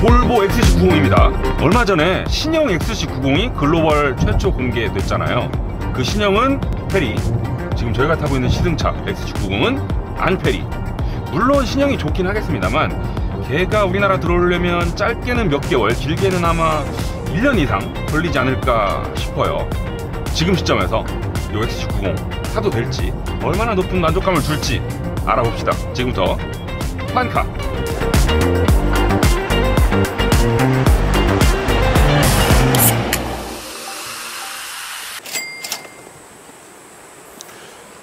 볼보 XC90입니다. 얼마 전에 신형 XC90이 글로벌 최초 공개됐잖아요. 그 신형은 페리, 지금 저희가 타고 있는 시승차 XC90은 앙페리. 물론 신형이 좋긴 하겠습니다만 걔가 우리나라 들어오려면 짧게는 몇 개월, 길게는 아마 1년 이상 걸리지 않을까 싶어요. 지금 시점에서 이 XC90 사도 될지, 얼마나 높은 만족감을 줄지 알아봅시다. 지금부터 판카.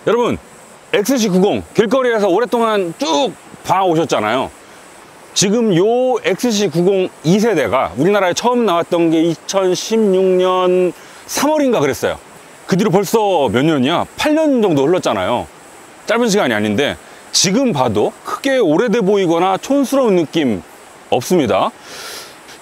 여러분, XC90 길거리에서 오랫동안 쭉 봐오셨잖아요. 지금 요 XC90 2세대가 우리나라에 처음 나왔던 게 2016년 3월인가 그랬어요. 그 뒤로 벌써 몇 년이야? 8년 정도 흘렀잖아요. 짧은 시간이 아닌데 지금 봐도 크게 오래돼 보이거나 촌스러운 느낌 없습니다.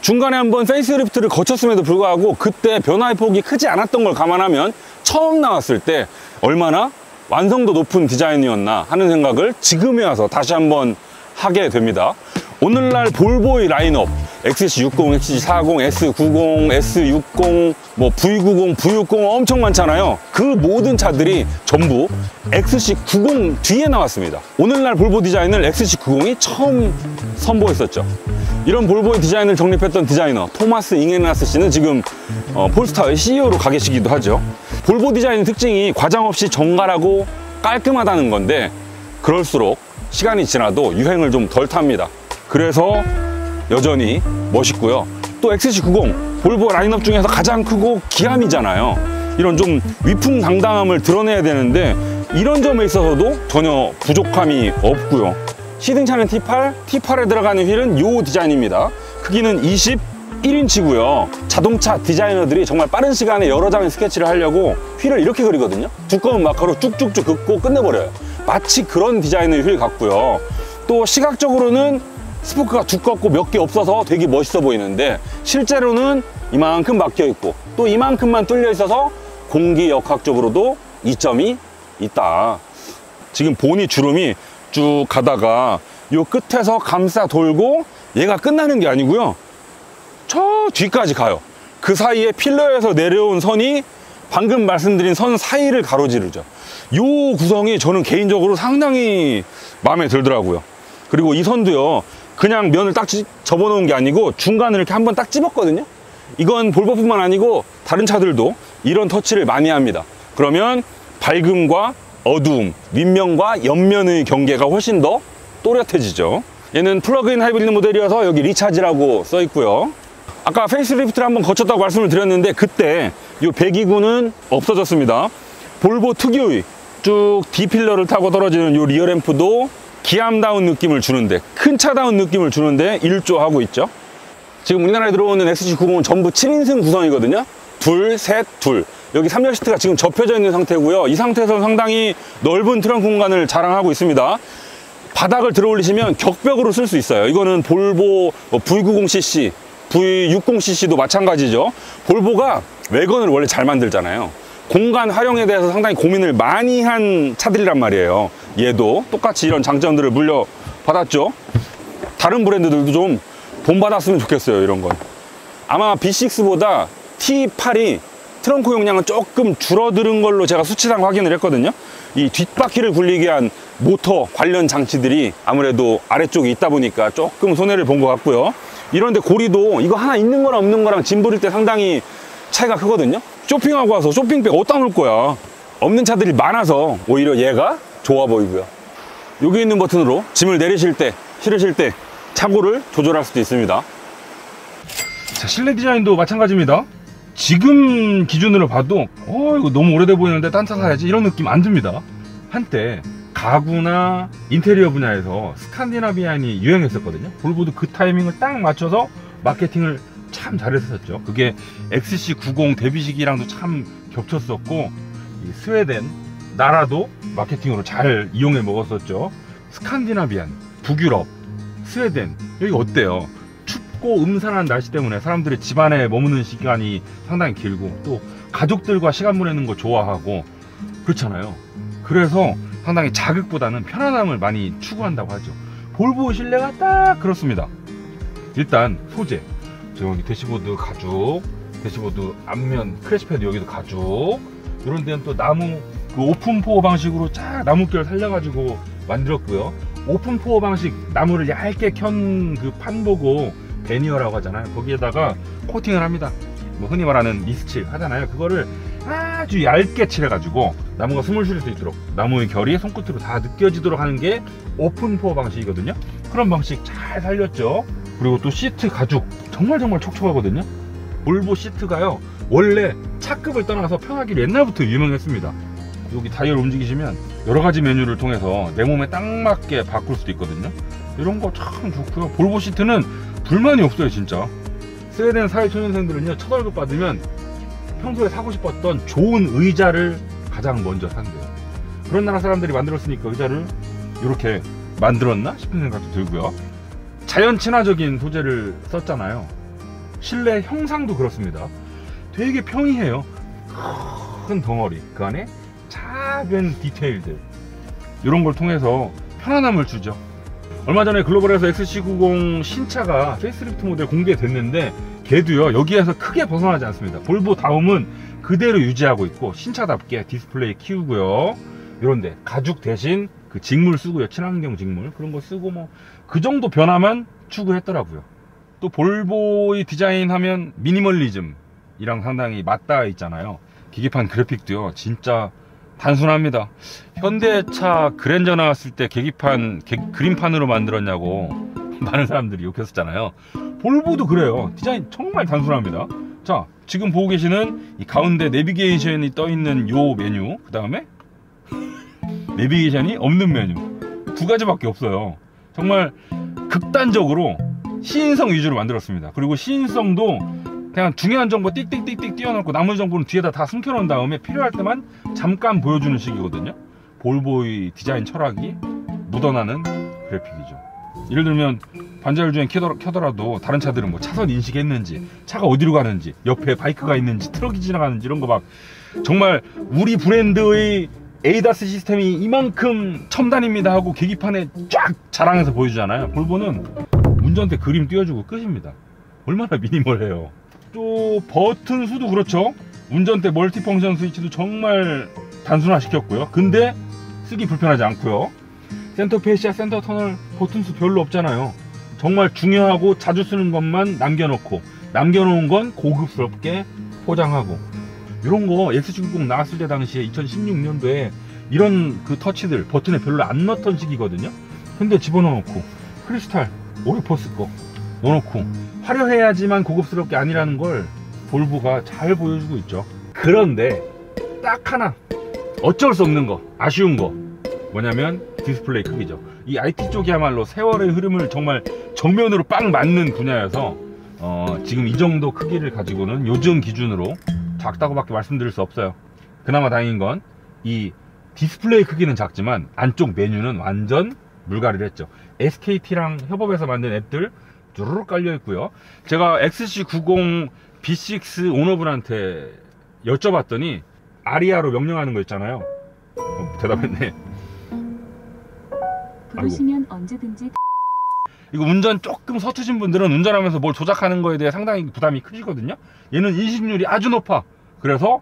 중간에 한번 페이스리프트를 거쳤음에도 불구하고 그때 변화의 폭이 크지 않았던 걸 감안하면 처음 나왔을 때 얼마나 완성도 높은 디자인이었나 하는 생각을 지금에 와서 다시 한번 하게 됩니다. 오늘날 볼보의 라인업, XC60, XC40, S90, S60, 뭐 V90, V60 엄청 많잖아요. 그 모든 차들이 전부 XC90 뒤에 나왔습니다. 오늘날 볼보 디자인을 XC90이 처음 선보였었죠. 이런 볼보의 디자인을 정립했던 디자이너 토마스 잉헤나스 씨는 지금 폴스타의 CEO로 가 계시기도 하죠. 볼보 디자인의 특징이 과장 없이 정갈하고 깔끔하다는 건데 그럴수록 시간이 지나도 유행을 좀 덜 탑니다. 그래서 여전히 멋있고요. 또 XC90 볼보 라인업 중에서 가장 크고 기함이잖아요. 이런 좀 위풍당당함을 드러내야 되는데 이런 점에 있어서도 전혀 부족함이 없고요. 시승차는 T8, T8에 들어가는 휠은 요 디자인입니다. 크기는 21인치고요. 자동차 디자이너들이 정말 빠른 시간에 여러 장의 스케치를 하려고 휠을 이렇게 그리거든요. 두꺼운 마커로 쭉쭉쭉 긋고 끝내버려요. 마치 그런 디자인의 휠 같고요. 또 시각적으로는 스포크가 두껍고 몇 개 없어서 되게 멋있어 보이는데 실제로는 이만큼 막혀 있고 또 이만큼만 뚫려 있어서 공기역학적으로도 이점이 있다. 지금 보니 주름이 쭉 가다가 요 끝에서 감싸 돌고 얘가 끝나는 게 아니고요. 저 뒤까지 가요. 그 사이에 필러에서 내려온 선이 방금 말씀드린 선 사이를 가로지르죠. 요 구성이 저는 개인적으로 상당히 마음에 들더라고요. 그리고 이 선도요, 그냥 면을 딱 접어놓은 게 아니고 중간을 이렇게 한번 딱 집었거든요. 이건 볼보뿐만 아니고 다른 차들도 이런 터치를 많이 합니다. 그러면 밝음과 어두움, 윗면과 옆면의 경계가 훨씬 더 또렷해지죠. 얘는 플러그인 하이브리드 모델이어서 여기 리차지라고 써 있고요. 아까 페이스리프트를 한번 거쳤다고 말씀을 드렸는데 그때 이 배기구는 없어졌습니다. 볼보 특유의 쭉 D필러를 타고 떨어지는 이 리어램프도 기암다운 느낌을 주는데, 큰 차다운 느낌을 주는데 일조하고 있죠. 지금 우리나라에 들어오는 XC90은 전부 7인승 구성이거든요. 둘, 셋, 둘. 여기 3열 시트가 지금 접혀져 있는 상태고요. 이 상태에서는 상당히 넓은 트렁크 공간을 자랑하고 있습니다. 바닥을 들어 올리시면 격벽으로 쓸 수 있어요. 이거는 볼보 V90cc, V60cc도 마찬가지죠. 볼보가 외건을 원래 잘 만들잖아요. 공간 활용에 대해서 상당히 고민을 많이 한 차들이란 말이에요. 얘도 똑같이 이런 장점들을 물려받았죠. 다른 브랜드들도 좀 본받았으면 좋겠어요. 이런 건 아마 B6보다 T8이 트렁크 용량은 조금 줄어드는 걸로 제가 수치상 확인을 했거든요. 이 뒷바퀴를 굴리게 한 모터 관련 장치들이 아무래도 아래쪽에 있다 보니까 조금 손해를 본 것 같고요. 이런데 고리도 이거 하나 있는 거랑 없는 거랑 짐 부릴 때 상당히 차이가 크거든요. 쇼핑하고 와서 쇼핑백 어디다 놓을 거야. 없는 차들이 많아서 오히려 얘가 좋아 보이고요. 여기 있는 버튼으로 짐을 내리실 때, 실으실 때 차고를 조절할 수도 있습니다. 자, 실내 디자인도 마찬가지입니다. 지금 기준으로 봐도 이거 너무 오래돼 보이는데 딴 차 사야지 이런 느낌 안 듭니다. 한때 가구나 인테리어 분야에서 스칸디나비안이 유행했었거든요. 볼보도 그 타이밍을 딱 맞춰서 마케팅을 참 잘했었죠. 그게 XC90 데뷔 시기랑도 참 겹쳤었고, 이 스웨덴 나라도 마케팅으로 잘 이용해 먹었었죠. 스칸디나비안, 북유럽, 스웨덴, 여기 어때요? 춥고 음산한 날씨 때문에 사람들이 집안에 머무는 시간이 상당히 길고 또 가족들과 시간 보내는 거 좋아하고 그렇잖아요. 그래서 상당히 자극보다는 편안함을 많이 추구한다고 하죠. 볼보 실내가 딱 그렇습니다. 일단 소재, 여기 대시보드 가죽, 대시보드 앞면 크래시패드 여기도 가죽, 이런 데는 또 나무 그 오픈포어 방식으로 쫙 나무결 살려가지고 만들었고요. 오픈포어 방식 나무를 얇게 켠 그 판 보고 베니어라고 하잖아요. 거기에다가 코팅을 합니다. 뭐 흔히 말하는 미스칠 하잖아요. 그거를 아주 얇게 칠해가지고 나무가 숨을 쉴 수 있도록, 나무의 결이 손끝으로 다 느껴지도록 하는 게 오픈포어 방식이거든요. 그런 방식 잘 살렸죠. 그리고 또 시트 가죽 정말 촉촉하거든요. 볼보 시트가요, 원래 차급을 떠나서 편하기로 옛날부터 유명했습니다. 여기 다이얼 움직이시면 여러가지 메뉴를 통해서 내 몸에 딱 맞게 바꿀 수도 있거든요. 이런 거 참 좋고요. 볼보 시트는 불만이 없어요. 진짜 스웨덴 사회초년생들은요, 첫 월급 받으면 평소에 사고 싶었던 좋은 의자를 가장 먼저 산대요. 그런 나라 사람들이 만들었으니까 의자를 이렇게 만들었나 싶은 생각도 들고요. 자연 친화적인 소재를 썼잖아요. 실내 형상도 그렇습니다. 되게 평이해요. 큰 덩어리, 그 안에 작은 디테일들, 이런 걸 통해서 편안함을 주죠. 얼마 전에 글로벌에서 XC90 신차가 페이스리프트 모델 공개됐는데 걔도요, 여기에서 크게 벗어나지 않습니다. 볼보 다움은 그대로 유지하고 있고 신차답게 디스플레이 키우고요. 이런데 가죽 대신 그 직물 쓰고요. 친환경 직물 그런 거 쓰고 뭐 그 정도 변화만 추구했더라고요. 또 볼보의 디자인 하면 미니멀리즘이랑 상당히 맞닿아 있잖아요. 계기판 그래픽도요, 진짜 단순합니다. 현대차 그랜저 나왔을 때 계기판 그림판으로 만들었냐고 많은 사람들이 욕했었잖아요. 볼보도 그래요. 디자인 정말 단순합니다. 자, 지금 보고 계시는 이 가운데 내비게이션이 떠 있는 요 메뉴, 그 다음에 내비게이션이 없는 메뉴, 두 가지밖에 없어요. 정말 극단적으로 시인성 위주로 만들었습니다. 그리고 시인성도 그냥 중요한 정보 띡띡띡띡 띄워놓고 나머지 정보는 뒤에다 다 숨겨놓은 다음에 필요할 때만 잠깐 보여주는 식이거든요. 볼보의 디자인 철학이 묻어나는 그래픽이죠. 예를 들면 반자율 주행 켜더라도 다른 차들은 뭐 차선 인식했는지, 차가 어디로 가는지, 옆에 바이크가 있는지, 트럭이 지나가는지 이런 거 막 정말 우리 브랜드의 에이다스 시스템이 이만큼 첨단입니다 하고 계기판에 쫙 자랑해서 보여주잖아요. 볼보는 운전대 그림 띄워주고 끝입니다. 얼마나 미니멀해요. 또 버튼 수도 그렇죠. 운전대 멀티펑션 스위치도 정말 단순화 시켰고요. 근데 쓰기 불편하지 않고요. 센터 페시아, 센터 터널 버튼 수 별로 없잖아요. 정말 중요하고 자주 쓰는 것만 남겨놓고, 남겨놓은 건 고급스럽게 포장하고, 이런 거 XC90 나왔을 때 당시에 2016년도에 이런 그 터치들 버튼에 별로 안 넣던 시기거든요. 근데 집어넣어놓고 크리스탈 오리포스 거 넣어놓고 화려해야지만 고급스럽게 아니라는 걸 볼보가 잘 보여주고 있죠. 그런데 딱 하나 어쩔 수 없는 거, 아쉬운 거 뭐냐면 디스플레이 크기죠. 이 IT 쪽이야말로 세월의 흐름을 정말 정면으로 빡 맞는 분야여서 지금 이 정도 크기를 가지고는 요즘 기준으로 작다고밖에 말씀드릴 수 없어요. 그나마 다행인 건 이 디스플레이 크기는 작지만 안쪽 메뉴는 완전 물갈이를 했죠. SKT랑 협업해서 만든 앱들 쭈르륵 깔려 있고요. 제가 XC90 B6 오너분한테 여쭤봤더니 아리아로 명령하는 거 있잖아요. 대답했네. 부르시면 언제든지. 이거 운전 조금 서투신 분들은 운전하면서 뭘 조작하는 거에 대해 상당히 부담이 크시거든요. 얘는 인식률이 아주 높아. 그래서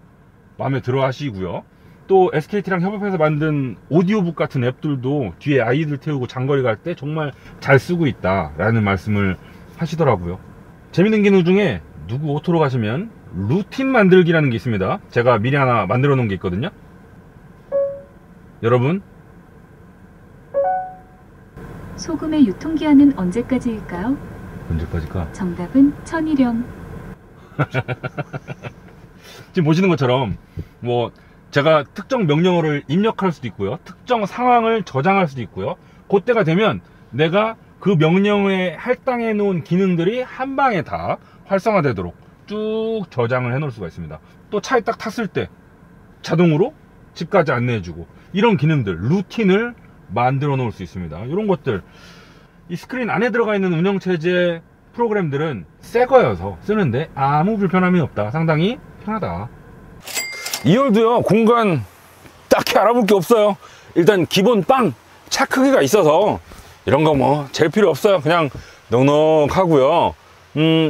마음에 들어 하시고요. 또 SKT랑 협업해서 만든 오디오북 같은 앱들도 뒤에 아이들 태우고 장거리 갈 때 정말 잘 쓰고 있다 라는 말씀을 하시더라고요. 재밌는 기능 중에 누구 오토로 가시면 루틴 만들기라는 게 있습니다. 제가 미리 하나 만들어 놓은 게 있거든요. 여러분, 소금의 유통기한은 언제까지일까요? 언제까지일까? 정답은 천일염. 지금 보시는 것처럼 뭐 제가 특정 명령어를 입력할 수도 있고요, 특정 상황을 저장할 수도 있고요. 그때가 되면 내가 그 명령에 할당해 놓은 기능들이 한 방에 다 활성화되도록 쭉 저장을 해 놓을 수가 있습니다. 또 차에 딱 탔을 때 자동으로 집까지 안내해주고, 이런 기능들, 루틴을 만들어 놓을 수 있습니다. 이런 것들, 이 스크린 안에 들어가 있는 운영체제 프로그램들은 새 거여서 쓰는데 아무 불편함이 없다. 상당히 편하다. 2열도요, 공간 딱히 알아볼 게 없어요. 일단 기본 빵 차 크기가 있어서 이런 거 뭐 제일 필요 없어요. 그냥 넉넉하고요.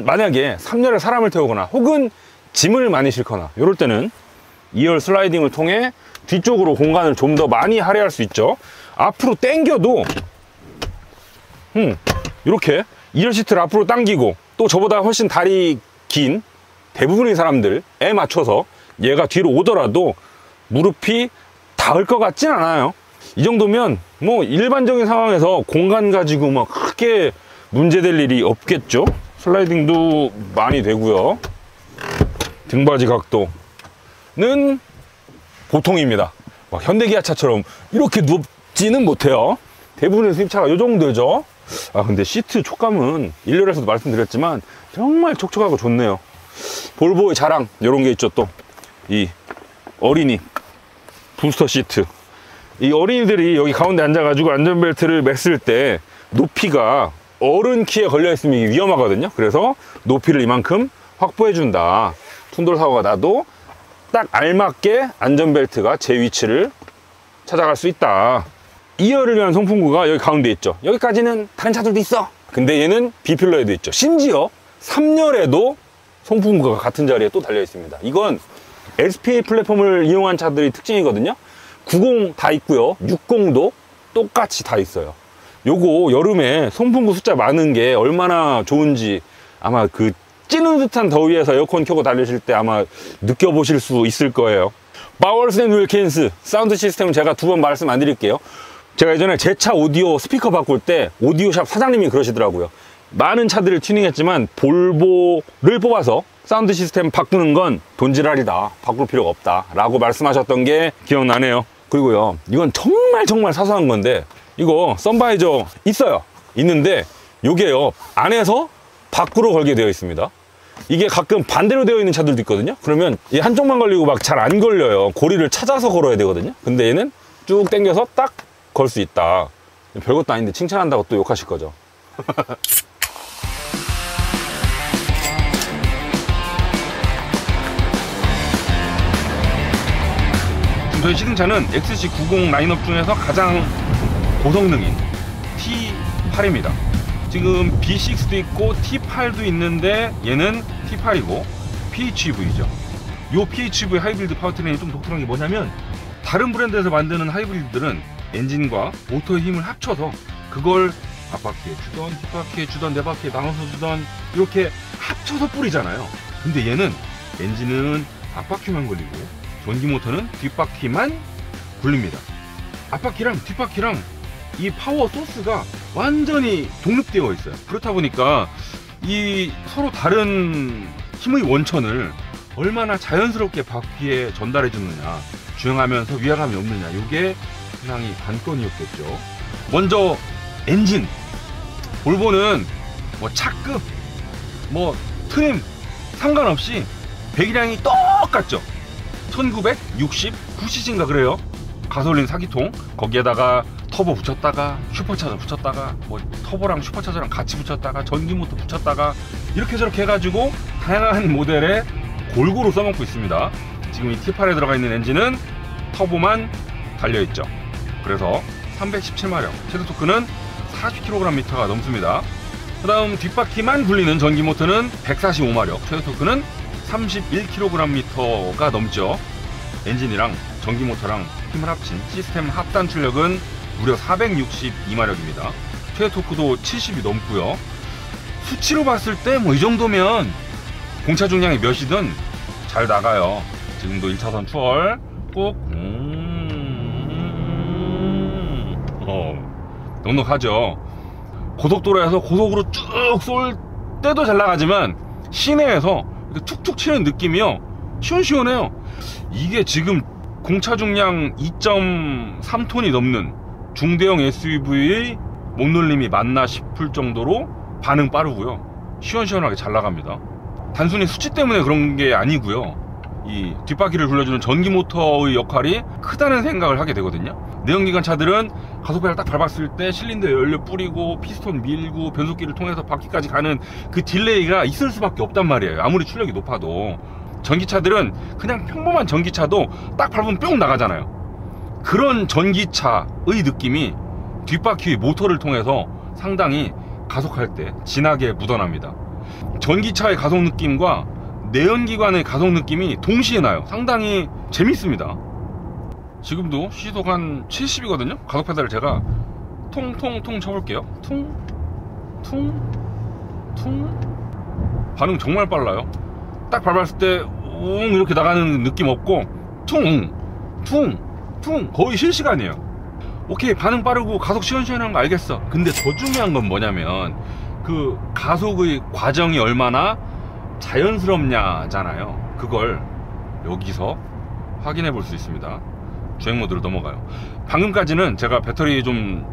만약에 3열에 사람을 태우거나 혹은 짐을 많이 싣거나 이럴 때는 2열 슬라이딩을 통해 뒤쪽으로 공간을 좀 더 많이 할애할 수 있죠. 앞으로 당겨도 이렇게 2열 시트를 앞으로 당기고 또 저보다 훨씬 다리 긴 대부분의 사람들에 맞춰서 얘가 뒤로 오더라도 무릎이 닿을 것 같진 않아요. 이 정도면 뭐 일반적인 상황에서 공간 가지고 막 크게 문제될 일이 없겠죠. 슬라이딩도 많이 되고요. 등받이 각도는 보통입니다. 막 현대기아차처럼 이렇게 높지는 못해요. 대부분의 수입차가 이 정도죠. 아 근데 시트 촉감은 1열에서도 말씀드렸지만 정말 촉촉하고 좋네요. 볼보의 자랑 이런 게 있죠. 또 이 어린이 부스터 시트, 이 어린이들이 여기 가운데 앉아가지고 안전벨트를 맸을 때 높이가 어른 키에 걸려 있으면 이게 위험하거든요. 그래서 높이를 이만큼 확보해 준다. 충돌 사고가 나도 딱 알맞게 안전벨트가 제 위치를 찾아갈 수 있다. 2열을 위한 송풍구가 여기 가운데 있죠. 여기까지는 다른 차들도 있어. 근데 얘는 B필러에도 있죠. 심지어 3열에도 송풍구가 같은 자리에 또 달려 있습니다. 이건 SPA 플랫폼을 이용한 차들이 특징이거든요. 90 다 있고요. 60도 똑같이 다 있어요. 요거 여름에 송풍구 숫자 많은 게 얼마나 좋은지 아마 그 찌는 듯한 더위에서 에어컨 켜고 달리실 때 아마 느껴보실 수 있을 거예요. 바월스 앤 윌킨스 사운드 시스템은 제가 2번 말씀 안 드릴게요. 제가 예전에 제 차 오디오 스피커 바꿀 때 오디오샵 사장님이 그러시더라고요. 많은 차들을 튜닝했지만 볼보를 뽑아서 사운드 시스템 바꾸는 건 돈지랄이다, 바꿀 필요가 없다 라고 말씀하셨던 게 기억나네요. 그리고요, 이건 정말 사소한 건데 이거 선바이저 있어요. 있는데 요게요 안에서 밖으로 걸게 되어 있습니다. 이게 가끔 반대로 되어 있는 차들도 있거든요. 그러면 이 한쪽만 걸리고 막 잘 안 걸려요. 고리를 찾아서 걸어야 되거든요. 근데 얘는 쭉 당겨서 딱 걸 수 있다. 별것도 아닌데 칭찬한다고 또 욕하실 거죠. 저희 시승차는 XC90 라인업 중에서 가장 고성능인 T8입니다. 지금 B6도 있고 T8도 있는데 얘는 T8이고 PHEV죠. 이 PHEV 하이브리드 파워트레인이 좀 독특한 게 뭐냐면 다른 브랜드에서 만드는 하이브리드들은 엔진과 모터의 힘을 합쳐서 그걸 앞바퀴에 주던 뒷바퀴에 주던 네 바퀴에 나눠서 주던 이렇게 합쳐서 뿌리잖아요. 근데 얘는 엔진은 앞바퀴만 걸리고 전기 모터는 뒷바퀴만 굴립니다. 앞바퀴랑 뒷바퀴랑 이 파워 소스가 완전히 독립되어 있어요. 그렇다 보니까 이 서로 다른 힘의 원천을 얼마나 자연스럽게 바퀴에 전달해 주느냐, 주행하면서 위화감이 없느냐, 이게 상당히 관건이었겠죠. 먼저 엔진, 볼보는 뭐 차급, 뭐 트림 상관없이 배기량이 똑같죠. 1969cc인가 그래요. 가솔린 4기통, 거기에다가 터보 붙였다가 슈퍼차저 붙였다가 뭐 터보랑 슈퍼차저랑 같이 붙였다가 전기모터 붙였다가 이렇게 저렇게 해가지고 다양한 모델에 골고루 써먹고 있습니다. 지금 이 T8에 들어가 있는 엔진은 터보만 달려있죠. 그래서 317마력, 최대 토크는 40kgm가 넘습니다. 그 다음 뒷바퀴만 굴리는 전기모터는 145마력, 최대 토크는 31kgm가 넘죠. 엔진이랑 전기모터랑 힘을 합친 시스템 합단 출력은 무려 462마력입니다. 최대 토크도 70이 넘고요. 수치로 봤을 때 뭐 이 정도면 공차 중량이 몇이든 잘 나가요. 지금도 1차선 추월 꼭 넉넉하죠. 고속도로에서 고속으로 쭉 쏠 때도 잘 나가지만 시내에서 툭툭 치는 느낌이요, 시원시원해요. 이게 지금 공차 중량 2.3톤이 넘는 중대형 SUV의 몸놀림이 맞나 싶을 정도로 반응 빠르고요, 시원시원하게 잘 나갑니다. 단순히 수치 때문에 그런 게 아니고요, 이 뒷바퀴를 굴려주는 전기 모터의 역할이 크다는 생각을 하게 되거든요. 내연기관 차들은 가속배를 딱 밟았을 때 실린더 연료 뿌리고 피스톤 밀고 변속기를 통해서 바퀴까지 가는 그 딜레이가 있을 수밖에 없단 말이에요. 아무리 출력이 높아도. 전기차들은 그냥 평범한 전기차도 딱 밟으면 뿅 나가잖아요. 그런 전기차의 느낌이 뒷바퀴 모터를 통해서 상당히 가속할 때 진하게 묻어납니다. 전기차의 가속 느낌과 내연기관의 가속 느낌이 동시에 나요. 상당히 재밌습니다. 지금도 시속 한 70이거든요 가속 페달을 제가 통통통 쳐볼게요. 퉁퉁퉁 반응 정말 빨라요. 딱 밟았을 때 웅 이렇게 나가는 느낌 없고 퉁퉁퉁 거의 실시간이에요. 오케이, 반응 빠르고 가속 시원시원한 거 알겠어. 근데 더 중요한 건 뭐냐면 그 가속의 과정이 얼마나 자연스럽냐잖아요. 그걸 여기서 확인해 볼 수 있습니다. 주행 모드로 넘어가요. 방금까지는 제가 배터리 좀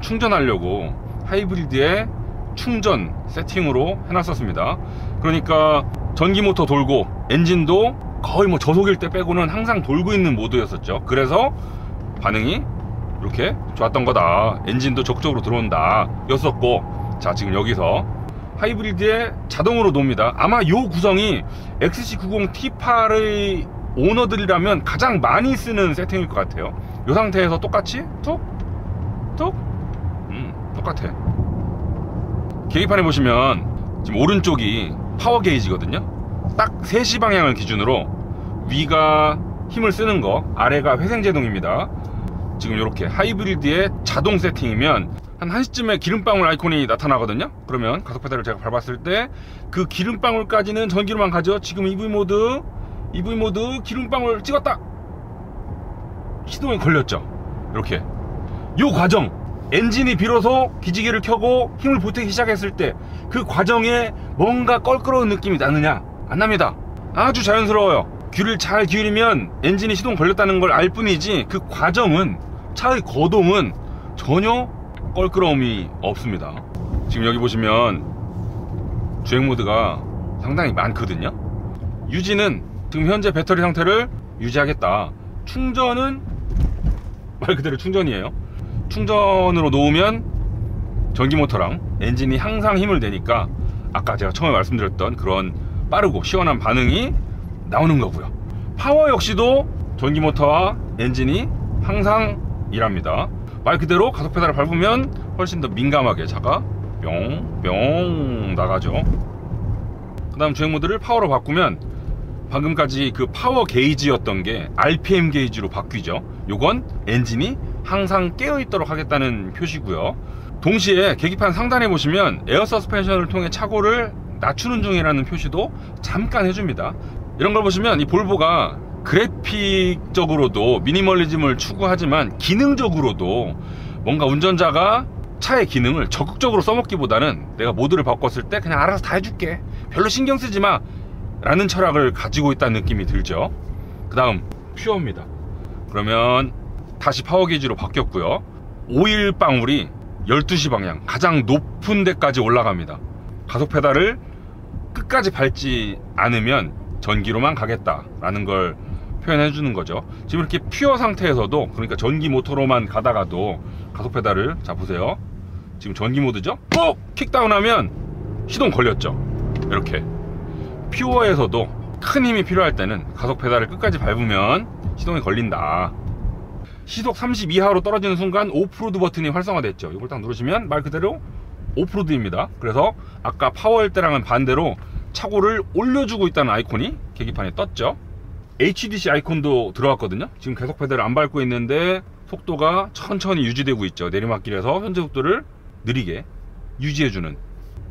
충전하려고 하이브리드에 충전 세팅으로 해놨었습니다. 그러니까 전기 모터 돌고 엔진도 거의 뭐 저속일 때 빼고는 항상 돌고 있는 모드였었죠. 그래서 반응이 이렇게 좋았던 거다. 엔진도 적극적으로 들어온다 였었고, 자 지금 여기서 하이브리드에 자동으로 놉니다. 아마 이 구성이 XC90 T8의 오너들이라면 가장 많이 쓰는 세팅일 것 같아요. 이 상태에서 똑같이 툭툭 똑같아. 계기판에 보시면 지금 오른쪽이 파워 게이지거든요. 딱 3시 방향을 기준으로 위가 힘을 쓰는 거, 아래가 회생제동입니다. 지금 이렇게 하이브리드의 자동 세팅이면 한 1시쯤에 기름방울 아이콘이 나타나거든요. 그러면 가속 페달을 제가 밟았을 때 그 기름방울까지는 전기로만 가죠. 지금 EV 모드 기름방울 찍었다. 시동이 걸렸죠. 이렇게 요 과정, 엔진이 비로소 기지개를 켜고 힘을 보태기 시작했을 때 그 과정에 뭔가 껄끄러운 느낌이 나느냐? 안 납니다. 아주 자연스러워요. 귀를 잘 기울이면 엔진이 시동 걸렸다는 걸 알 뿐이지 그 과정은, 차의 거동은 전혀 껄끄러움이 없습니다. 지금 여기 보시면 주행 모드가 상당히 많거든요. 유지는 지금 현재 배터리 상태를 유지하겠다. 충전은 말 그대로 충전이에요. 충전으로 놓으면 전기 모터랑 엔진이 항상 힘을 내니까 아까 제가 처음에 말씀드렸던 그런 빠르고 시원한 반응이 나오는 거고요. 파워 역시도 전기 모터와 엔진이 항상 일합니다. 말 그대로 가속 페달을 밟으면 훨씬 더 민감하게 차가 뿅뿅 나가죠. 그 다음 주행 모드를 파워로 바꾸면 방금까지 그 파워 게이지였던 게 RPM 게이지로 바뀌죠. 요건 엔진이 항상 깨어있도록 하겠다는 표시고요. 동시에 계기판 상단에 보시면 에어 서스펜션을 통해 차고를 낮추는 중이라는 표시도 잠깐 해줍니다. 이런 걸 보시면 이 볼보가 그래픽적으로도 미니멀리즘을 추구하지만 기능적으로도 뭔가 운전자가 차의 기능을 적극적으로 써먹기보다는 내가 모드를 바꿨을 때 그냥 알아서 다 해줄게, 별로 신경 쓰지 마 라는 철학을 가지고 있다는 느낌이 들죠. 그 다음 퓨어입니다. 그러면 다시 파워 게이지로 바뀌었고요. 오일 방울이 12시 방향 가장 높은 데까지 올라갑니다. 가속 페달을 끝까지 밟지 않으면 전기로만 가겠다라는 걸 표현해 주는 거죠. 지금 이렇게 퓨어 상태에서도, 그러니까 전기 모터로만 가다가도 가속 페달을, 자 보세요. 지금 전기 모드죠? 꼭 킥다운 하면 시동 걸렸죠. 이렇게 퓨어에서도 큰 힘이 필요할 때는 가속 페달을 끝까지 밟으면 시동이 걸린다. 시속 30 이하로 떨어지는 순간 오프로드 버튼이 활성화됐죠. 이걸 딱 누르시면 말 그대로 오프로드입니다. 그래서 아까 파워일 때랑은 반대로 차고를 올려주고 있다는 아이콘이 계기판에 떴죠. HDC 아이콘도 들어왔거든요. 지금 계속 페달을 안 밟고 있는데 속도가 천천히 유지되고 있죠. 내리막길에서 현재 속도를 느리게 유지해주는,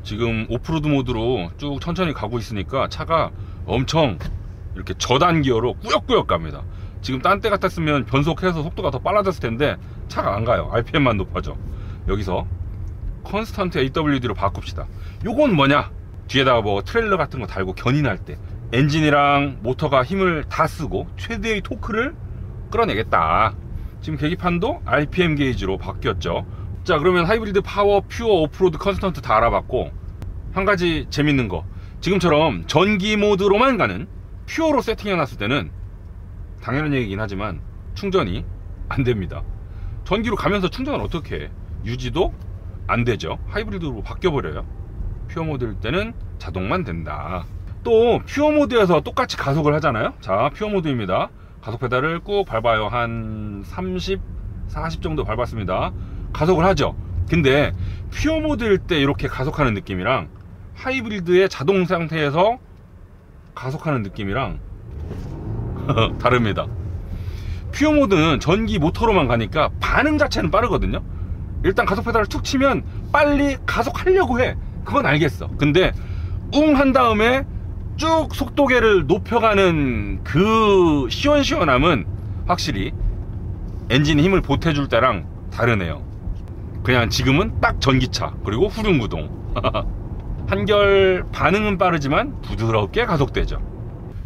지금 오프로드 모드로 쭉 천천히 가고 있으니까 차가 엄청 이렇게 저단 기어로 꾸역꾸역 갑니다. 지금 딴 때 같았으면 변속해서 속도가 더 빨라졌을 텐데 차가 안 가요. RPM만 높아져. 여기서 컨스턴트 AWD로 바꿉시다. 요건 뭐냐? 뒤에다가 뭐 트레일러 같은 거 달고 견인할 때 엔진이랑 모터가 힘을 다 쓰고 최대의 토크를 끌어내겠다. 지금 계기판도 RPM 게이지로 바뀌었죠. 자, 그러면 하이브리드, 파워, 퓨어, 오프로드, 컨스턴트 다 알아봤고, 한 가지 재밌는 거, 지금처럼 전기 모드로만 가는 퓨어로 세팅해 놨을 때는 당연한 얘기긴 하지만 충전이 안 됩니다. 전기로 가면서 충전을 어떻게 해? 유지도 안 되죠. 하이브리드로 바뀌어 버려요. 퓨어 모드일 때는 자동만 된다. 또 퓨어 모드에서 똑같이 가속을 하잖아요. 자, 퓨어 모드입니다. 가속 페달을 꾹 밟아요. 한 30, 40 정도 밟았습니다. 가속을 하죠. 근데 퓨어 모드일 때 이렇게 가속하는 느낌이랑 하이브리드의 자동 상태에서 가속하는 느낌이랑 다릅니다. 퓨어 모드는 전기 모터로만 가니까 반응 자체는 빠르거든요. 일단 가속 페달을 툭 치면 빨리 가속하려고 해. 그건 알겠어. 근데 한 다음에 쭉 속도계를 높여가는 그 시원시원함은 확실히 엔진이 힘을 보태줄 때랑 다르네요. 그냥 지금은 딱 전기차, 그리고 후륜구동. 한결 반응은 빠르지만 부드럽게 가속되죠.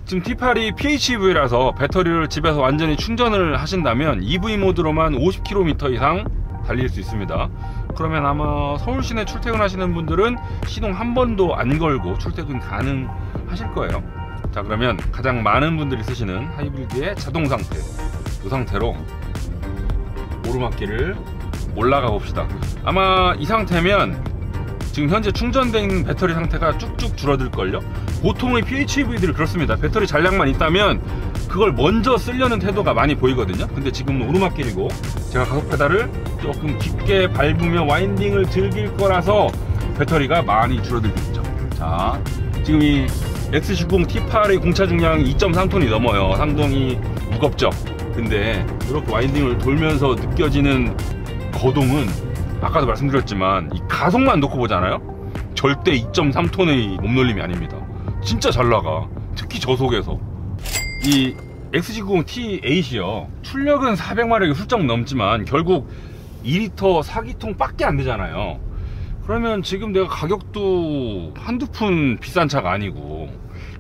지금 T8이 PHEV라서 배터리를 집에서 완전히 충전을 하신다면 EV 모드로만 50km 이상 달릴 수 있습니다. 그러면 아마 서울 시내 출퇴근하시는 분들은 시동 한 번도 안 걸고 출퇴근 가능하실 거예요. 자, 그러면 가장 많은 분들이 쓰시는 하이브리드의 자동 상태, 이 상태로 오르막길을 올라가 봅시다. 아마 이 상태면 지금 현재 충전된 배터리 상태가 쭉쭉 줄어들걸요. 보통의 PHEV들이 그렇습니다. 배터리 잔량만 있다면 그걸 먼저 쓰려는 태도가 많이 보이거든요. 근데 지금은 오르막길이고 제가 가속 페달을 조금 깊게 밟으며 와인딩을 즐길 거라서 배터리가 많이 줄어들겠죠. 자, 지금 이 XC90 T8의 공차 중량이 2.3톤이 넘어요. 상당히 무겁죠. 근데 이렇게 와인딩을 돌면서 느껴지는 거동은 아까도 말씀드렸지만 이 가속만 놓고 보잖아요. 절대 2.3톤의 몸놀림이 아닙니다. 진짜 잘 나가. 특히 저속에서. 이 XC90 T8이요, 출력은 400마력이 훌쩍 넘지만 결국 2리터 4기통 밖에 안 되잖아요. 그러면 지금 내가 가격도 한두 푼 비싼 차가 아니고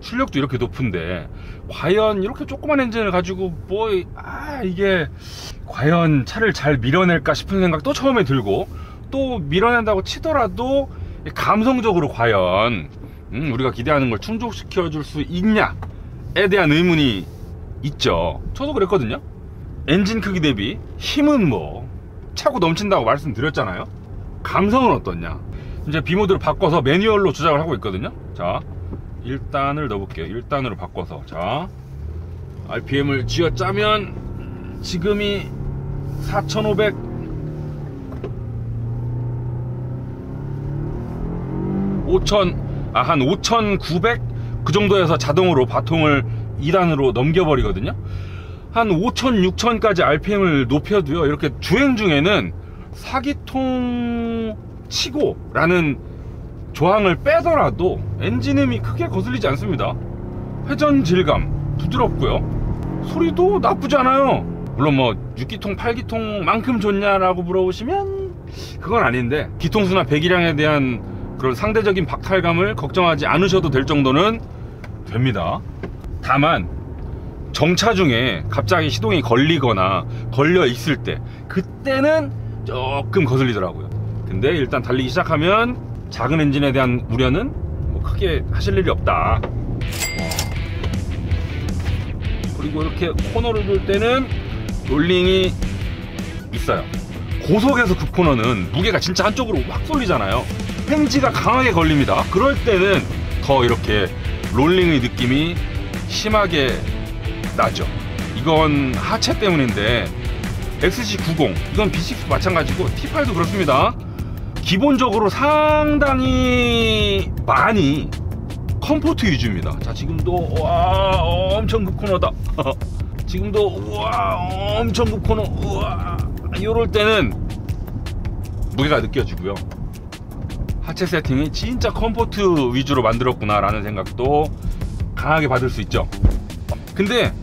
출력도 이렇게 높은데 과연 이렇게 조그만 엔진을 가지고 이게 과연 차를 잘 밀어낼까 싶은 생각도 처음에 들고, 또 밀어낸다고 치더라도 감성적으로 과연 우리가 기대하는 걸 충족시켜 줄 수 있냐에 대한 의문이 있죠. 저도 그랬거든요. 엔진 크기 대비 힘은 뭐 차고 넘친다고 말씀드렸잖아요. 감성은 어떻냐. 이제 B모드로 바꿔서 매뉴얼로 조작을 하고 있거든요. 자, 1단을 넣어볼게요. 1단으로 바꿔서, 자, RPM을 쥐어짜면 지금이 4,500, 한 5,900 그 정도에서 자동으로 바통을 2단으로 넘겨버리거든요. 한 5,000, 6,000까지 RPM을 높여도요, 이렇게 주행 중에는 4기통 치고 라는 조항을 빼더라도 엔진음이 크게 거슬리지 않습니다. 회전 질감 부드럽고요, 소리도 나쁘지 않아요. 물론 뭐 6기통 8기통 만큼 좋냐라고 물어보시면 그건 아닌데, 기통수나 배기량에 대한 그런 상대적인 박탈감을 걱정하지 않으셔도 될 정도는 됩니다. 다만 정차 중에 갑자기 시동이 걸리거나 걸려 있을 때, 그때는 조금 거슬리더라고요. 근데 일단 달리기 시작하면 작은 엔진에 대한 우려는 뭐 크게 하실 일이 없다. 그리고 이렇게 코너를 돌 때는 롤링이 있어요. 고속에서 급코너는 무게가 진짜 한쪽으로 확 쏠리잖아요. 횡지가 강하게 걸립니다. 그럴 때는 더 이렇게 롤링의 느낌이 심하게 나죠. 이건 하체 때문인데 XC90, 이건 B6 마찬가지고 T8도 그렇습니다. 기본적으로 상당히 많이 컴포트 위주입니다. 자, 지금도 와 엄청 급코너다. 지금도 와 엄청 급코너. 우와, 이럴 때는 무게가 느껴지고요. 하체 세팅이 진짜 컴포트 위주로 만들었구나 라는 생각도 강하게 받을 수 있죠. 근데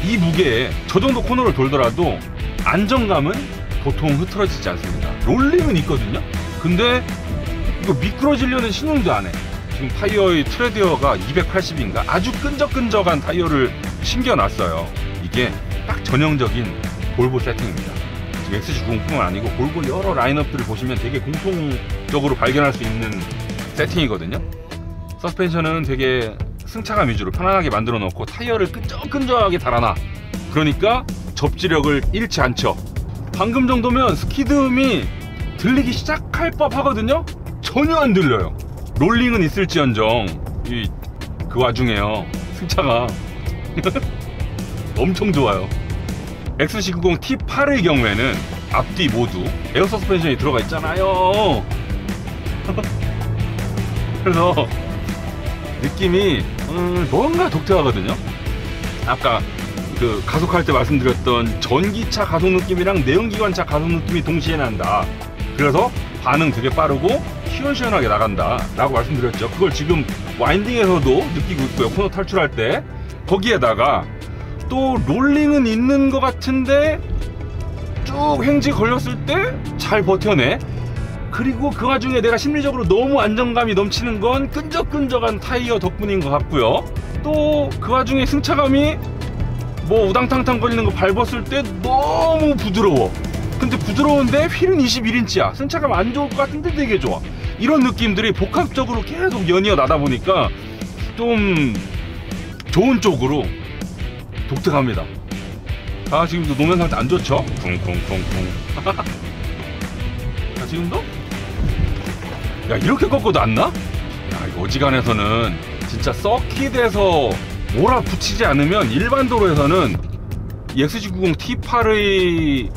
이 무게에 저 정도 코너를 돌더라도 안정감은 보통 흐트러지지 않습니다. 롤링은 있거든요. 근데 이거 미끄러지려는 신용도 안 해. 지금 타이어의 트레드어가 280인가 아주 끈적끈적한 타이어를 신겨놨어요. 이게 딱 전형적인 볼보 세팅입니다. 지금 XC90뿐만 아니고 볼보 여러 라인업들을 보시면 되게 공통적으로 발견할 수 있는 세팅이거든요. 서스펜션은 되게 승차감 위주로 편안하게 만들어 놓고 타이어를 끈적끈적하게 달아놔. 그러니까 접지력을 잃지 않죠. 방금 정도면 스키드음이 들리기 시작할 법 하거든요. 전혀 안 들려요. 롤링은 있을지언정 그 와중에요, 승차가 엄청 좋아요. XC90 T8의 경우에는 앞뒤 모두 에어 서스펜션이 들어가 있잖아요. 그래서 느낌이 뭔가 독특하거든요. 아까 그 가속할 때 말씀드렸던 전기차 가속 느낌이랑 내연기관차 가속 느낌이 동시에 난다. 그래서 반응 되게 빠르고 시원시원하게 나간다 라고 말씀드렸죠. 그걸 지금 와인딩에서도 느끼고 있고요. 코너 탈출할 때. 거기에다가 또 롤링은 있는 것 같은데 쭉 횡지 걸렸을 때 잘 버텨내. 그리고 그 와중에 내가 심리적으로 너무 안정감이 넘치는 건 끈적끈적한 타이어 덕분인 것 같고요. 또 그 와중에 승차감이 뭐 우당탕탕 거리는 거 밟았을 때 너무 부드러워. 근데 부드러운데 휠은 21인치야. 승차감 안 좋을 것 같은데 되게 좋아. 이런 느낌들이 복합적으로 계속 연이어 나다 보니까 좀 좋은 쪽으로 독특합니다. 아, 지금도 노면 상태 안 좋죠? 쿵쿵쿵쿵. 자, 지금도? 야, 이렇게 꺾어도 안 나? 야, 이거 어지간해서는 진짜 서킷에서 몰아붙이지 않으면 일반 도로에서는 이 XC90 T8의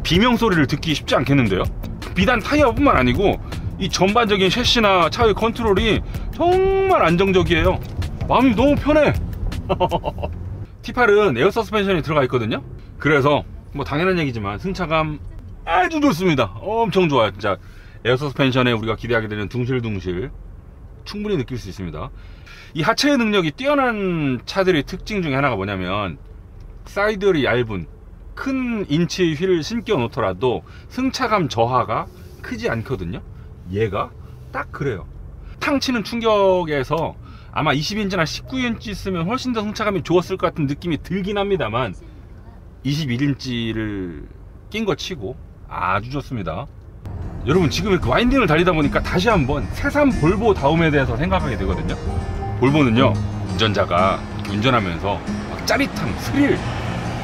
비명 소리를 듣기 쉽지 않겠는데요? 비단 타이어뿐만 아니고 이 전반적인 셰시나 차의 컨트롤이 정말 안정적이에요. 마음이 너무 편해. T8은 에어 서스펜션이 들어가 있거든요. 그래서 뭐 당연한 얘기지만 승차감 아주 좋습니다. 엄청 좋아요. 진짜 에어 서스펜션에 우리가 기대하게 되는 둥실둥실 충분히 느낄 수 있습니다. 이 하체의 능력이 뛰어난 차들의 특징 중에 하나가 뭐냐면 사이드열이 얇은 큰 인치의 휠을 신겨 놓더라도 승차감 저하가 크지 않거든요. 얘가 딱 그래요. 탕 치는 충격에서 아마 20인치나 19인치 쓰면 훨씬 더 승차감이 좋았을 것 같은 느낌이 들긴 합니다만 21인치를 낀 거 치고 아주 좋습니다. 여러분, 지금 이렇게 와인딩을 달리다 보니까 다시 한번 새삼 볼보 다움에 대해서 생각하게 되거든요. 볼보는요, 운전자가 운전하면서 막 짜릿함, 스릴,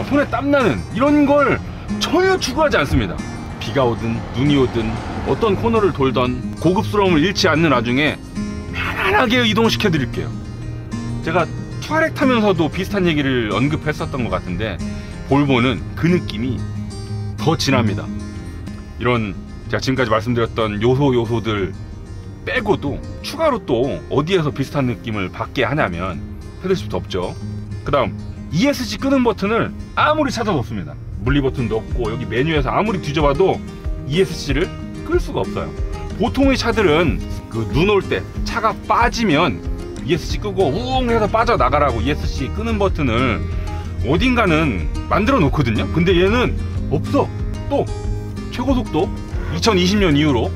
손에 땀나는 이런 걸 전혀 추구하지 않습니다. 비가 오든 눈이 오든 어떤 코너를 돌던 고급스러움을 잃지 않는 와중에 편안하게 이동시켜 드릴게요. 제가 투아렉 타면서도 비슷한 얘기를 언급했었던 것 같은데 볼보는 그 느낌이 더 진합니다. 이런 제가 지금까지 말씀드렸던 요소들 빼고도 추가로 또 어디에서 비슷한 느낌을 받게 하냐면 헤드시프트 없죠. 그 다음 ESC 끄는 버튼을 아무리 찾아놓습니다. 물리 버튼도 없고 여기 메뉴에서 아무리 뒤져봐도 ESC를 끌 수가 없어요. 보통의 차들은 그 눈 올 때 차가 빠지면 ESC 끄고 우웅 해서 빠져나가라고 ESC 끄는 버튼을 어딘가는 만들어 놓거든요. 근데 얘는 없어. 또 최고속도 2020년 이후로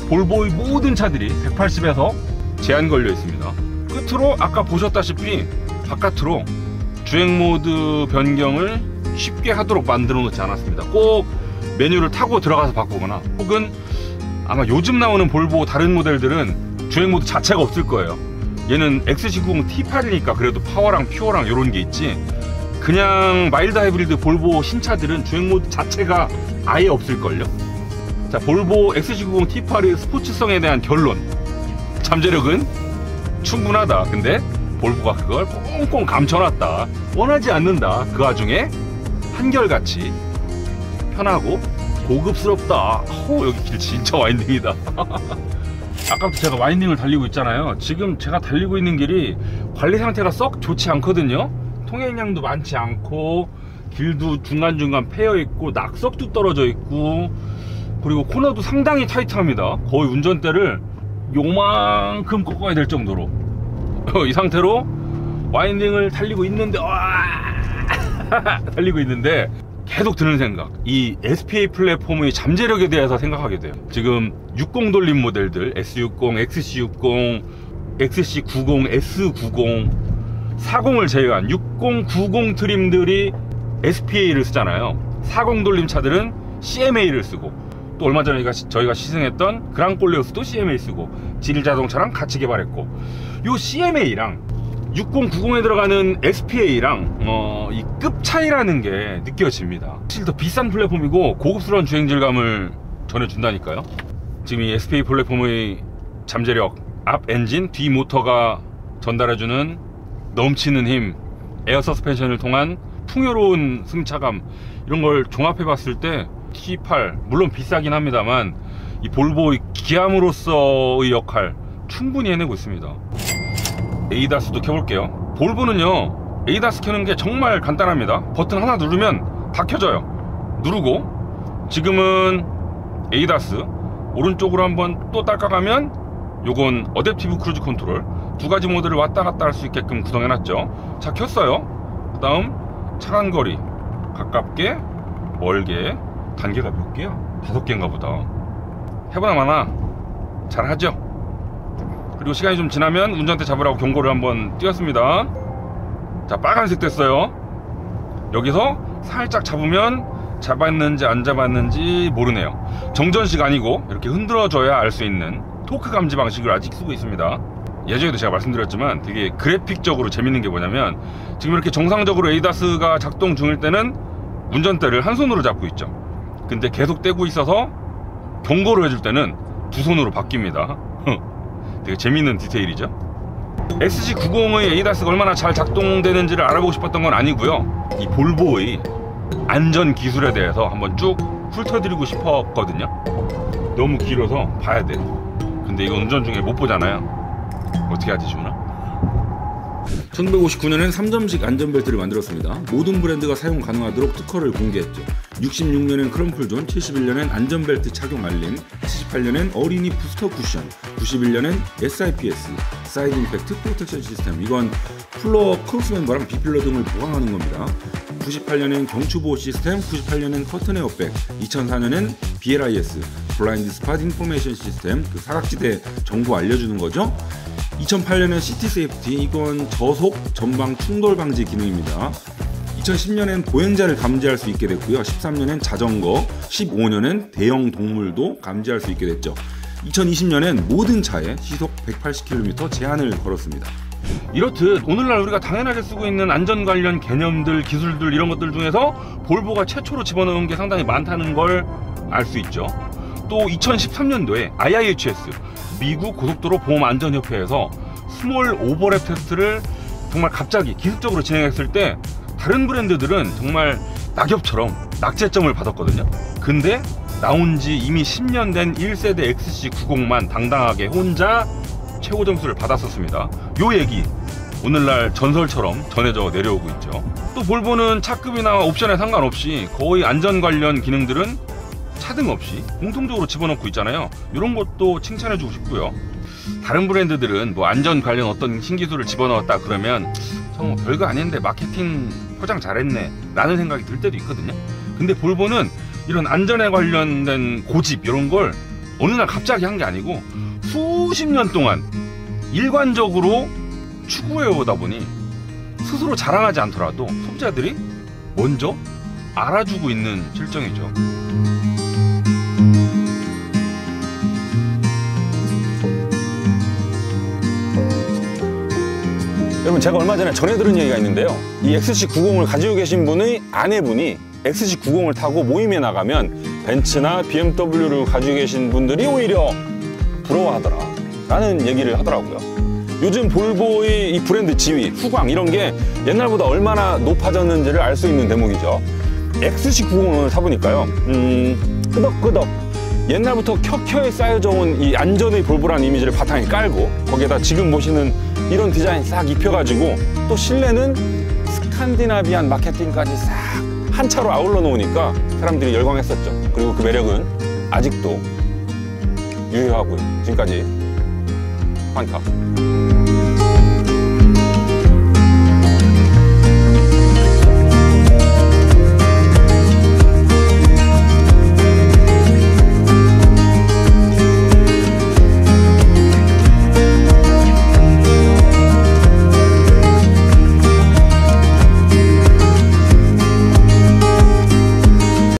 볼보의 모든 차들이 180에서 제한 걸려 있습니다. 끝으로 아까 보셨다시피 바깥으로 주행 모드 변경을 쉽게 하도록 만들어 놓지 않았습니다. 꼭 메뉴를 타고 들어가서 바꾸거나 혹은 아마 요즘 나오는 볼보 다른 모델들은 주행 모드 자체가 없을 거예요. 얘는 XC90 T8이니까 그래도 파워랑 퓨어랑 이런 게 있지, 그냥 마일드 하이브리드 볼보 신차들은 주행 모드 자체가 아예 없을걸요. 자, 볼보 XC90 T8의 스포츠성에 대한 결론, 잠재력은 충분하다. 근데 볼보가 그걸 꽁꽁 감춰놨다. 원하지 않는다. 그 와중에 한결같이 편하고 고급스럽다. 여기 길 진짜 와인딩이다. 아까부터 제가 와인딩을 달리고 있잖아요. 지금 제가 달리고 있는 길이 관리 상태가 썩 좋지 않거든요. 통행량도 많지 않고 길도 중간중간 패여있고 낙석도 떨어져 있고 그리고 코너도 상당히 타이트합니다. 거의 운전대를 요만큼 꺾어야 될 정도로 이 상태로 와인딩을 달리고 있는데 달리고 있는데 계속 드는 생각, 이 SPA 플랫폼의 잠재력에 대해서 생각하게 돼요. 지금 60 돌림 모델들 S60, XC60, XC90, S90, 40을 제외한 60, 90 트림들이 SPA를 쓰잖아요. 40 돌림 차들은 CMA를 쓰고, 또 얼마 전에 저희가 시승했던 그랑콜레오스도 CMA 쓰고, 지일자동차랑 같이 개발했고, 요 CMA랑 60, 90에 들어가는 SPA랑 이 급 차이라는 게 느껴집니다. 사실 더 비싼 플랫폼이고 고급스러운 주행 질감을 전해준다니까요. 지금 이 SPA 플랫폼의 잠재력, 앞 엔진, 뒤 모터가 전달해주는 넘치는 힘, 에어 서스펜션을 통한 풍요로운 승차감, 이런 걸 종합해 봤을 때 T8 물론 비싸긴 합니다만 이 볼보의 기함으로서의 역할 충분히 해내고 있습니다. 에이다스도 켜볼게요. 볼보는요 에이다스 켜는 게 정말 간단합니다. 버튼 하나 누르면 다 켜져요. 누르고 지금은 에이다스 오른쪽으로 한번 또 딸깍하면 요건 어댑티브 크루즈 컨트롤 두 가지 모드를 왔다 갔다 할 수 있게끔 구성해놨죠. 자, 켰어요. 그 다음 차간거리 가깝게 멀게 단계가 몇 개야? 5개인가 보다. 해보나 마나 잘하죠. 그리고 시간이 좀 지나면 운전대 잡으라고 경고를 한번 띄웠습니다. 자, 빨간색 됐어요. 여기서 살짝 잡으면 잡았는지 안 잡았는지 모르네요. 정전식 아니고 이렇게 흔들어줘야 알 수 있는 토크 감지 방식을 아직 쓰고 있습니다. 예전에도 제가 말씀드렸지만 되게 그래픽적으로 재밌는 게 뭐냐면 지금 이렇게 정상적으로 에이다스가 작동 중일 때는 운전대를 한 손으로 잡고 있죠. 근데 계속 떼고 있어서 경고를 해줄 때는 두 손으로 바뀝니다. 되게 재밌는 디테일이죠. XC90의 에이다스가 얼마나 잘 작동되는지를 알아보고 싶었던 건 아니고요. 이 볼보의 안전 기술에 대해서 한번 쭉 훑어드리고 싶었거든요. 너무 길어서 봐야 돼요. 근데 이거 운전 중에 못 보잖아요. 어떻게 하지, 주나? 1959년엔 3점식 안전벨트를 만들었습니다. 모든 브랜드가 사용 가능하도록 특허를 공개했죠. 66년엔 크럼플존, 71년엔 안전벨트 착용 알림, 78년엔 어린이 부스터 쿠션, 91년엔 SIPS, 사이드 임팩트 프로텍션 시스템, 이건 플로어 크로스 멤버랑 비필러 등을 보강하는 겁니다. 98년엔 경추보호 시스템, 98년엔 커튼 에어백, 2004년엔 BLIS, 블라인드 스팟 인포메이션 시스템, 그 사각지대 정보 알려주는 거죠. 2008년엔 시티 세이프티, 이건 저속 전방 충돌 방지 기능입니다. 2010년엔 보행자를 감지할 수 있게 됐고요. 13년엔 자전거, 15년엔 대형 동물도 감지할 수 있게 됐죠. 2020년엔 모든 차에 시속 180km 제한을 걸었습니다. 이렇듯 오늘날 우리가 당연하게 쓰고 있는 안전 관련 개념들, 기술들 이런 것들 중에서 볼보가 최초로 집어넣은 게 상당히 많다는 걸 알 수 있죠. 또 2013년도에 IIHS 미국 고속도로 보험안전협회에서 스몰 오버랩 테스트를 정말 갑자기 기습적으로 진행했을 때 다른 브랜드들은 정말 낙엽처럼 낙제점을 받았거든요. 근데 나온 지 이미 10년 된 1세대 XC90만 당당하게 혼자 최고 점수를 받았었습니다. 요 얘기 오늘날 전설처럼 전해져 내려오고 있죠. 또 볼보는 차급이나 옵션에 상관없이 거의 안전 관련 기능들은 차등 없이 공통적으로 집어넣고 있잖아요. 이런 것도 칭찬해주고 싶고요. 다른 브랜드들은 뭐 안전 관련 어떤 신기술을 집어넣었다 그러면 정말 별거 아닌데 마케팅 포장 잘했네 라는 생각이 들 때도 있거든요. 근데 볼보는 이런 안전에 관련된 고집 이런 걸 어느 날 갑자기 한 게 아니고 수십 년 동안 일관적으로 추구해 오다 보니 스스로 자랑하지 않더라도 소비자들이 먼저 알아주고 있는 실정이죠. 여러분, 제가 얼마 전에 들은 얘기가 있는데요. 이 XC90을 가지고 계신 분의 아내분이 XC90을 타고 모임에 나가면 벤츠나 BMW를 가지고 계신 분들이 오히려 부러워하더라 라는 얘기를 하더라고요. 요즘 볼보의 이 브랜드 지위, 후광 이런 게 옛날보다 얼마나 높아졌는지를 알 수 있는 대목이죠. XC90을 타보니까요, 끄덕끄덕 옛날부터 켜켜이 쌓여져 온 이 안전의 볼보라는 이미지를 바탕에 깔고 거기에다 지금 보시는 이런 디자인 싹 입혀가지고 또 실내는 스칸디나비안 마케팅까지 싹 한 차로 아울러 놓으니까 사람들이 열광했었죠. 그리고 그 매력은 아직도 유효하고요. 지금까지 환카.